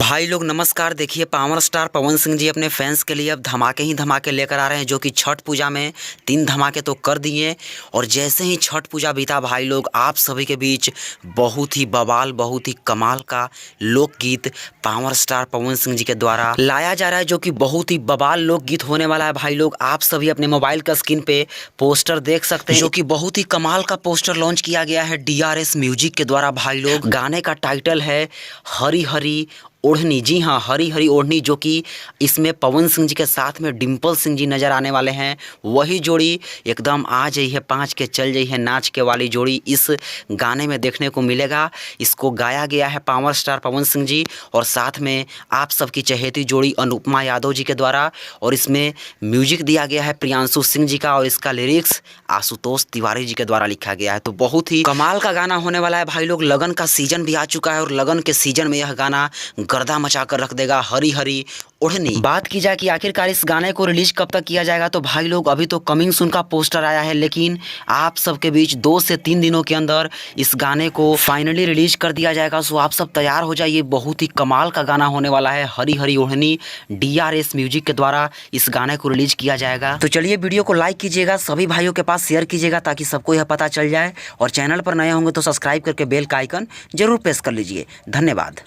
भाई लोग नमस्कार। देखिए पावर स्टार पवन सिंह जी अपने फैंस के लिए अब धमाके ही धमाके लेकर आ रहे हैं, जो कि छठ पूजा में 3 धमाके तो कर दिए। और जैसे ही छठ पूजा बीता भाई लोग, आप सभी के बीच बहुत ही बवाल, बहुत ही कमाल का लोकगीत पावर स्टार पवन सिंह जी के द्वारा लाया जा रहा है, जो कि बहुत ही बवाल लोकगीत होने वाला है। भाई लोग आप सभी अपने मोबाइल का स्क्रीन पे पोस्टर देख सकते हैं, जो कि बहुत ही कमाल का पोस्टर लॉन्च किया गया है DRS म्यूजिक के द्वारा। भाई लोग गाने का टाइटल है हरी हरी ओढ़नी। जी हाँ, हरी हरी ओढ़नी, जो कि इसमें पवन सिंह जी के साथ में डिम्पल सिंह जी नज़र आने वाले हैं। वही जोड़ी एकदम आ जाई है 5 के चल जाई है नाच के वाली जोड़ी इस गाने में देखने को मिलेगा। इसको गाया गया है पावर स्टार पवन सिंह जी और साथ में आप सबकी चहेती जोड़ी अनुपमा यादव जी के द्वारा। और इसमें म्यूजिक दिया गया है प्रियांशु सिंह जी का और इसका लिरिक्स आशुतोष तिवारी जी के द्वारा लिखा गया है। तो बहुत ही कमाल का गाना होने वाला है भाई लोग। लगन का सीजन भी आ चुका है और लगन के सीजन में यह गाना गर्दा मचा कर रख देगा, हरी हरी ओढ़नी। बात की जाए कि आखिरकार इस गाने को रिलीज कब तक किया जाएगा, तो भाई लोग अभी तो कमिंग सून का पोस्टर आया है, लेकिन आप सबके बीच 2 से 3 दिनों के अंदर इस गाने को फाइनली रिलीज कर दिया जाएगा। सो आप सब तैयार हो जाइए, बहुत ही कमाल का गाना होने वाला है हरी हरी ओढ़नी। DRS म्यूजिक के द्वारा इस गाने को रिलीज किया जाएगा। तो चलिए वीडियो को लाइक कीजिएगा, सभी भाइयों के पास शेयर कीजिएगा ताकि सबको यह पता चल जाए। और चैनल पर नए होंगे तो सब्सक्राइब करके बेल का आइकन जरूर प्रेस कर लीजिए। धन्यवाद।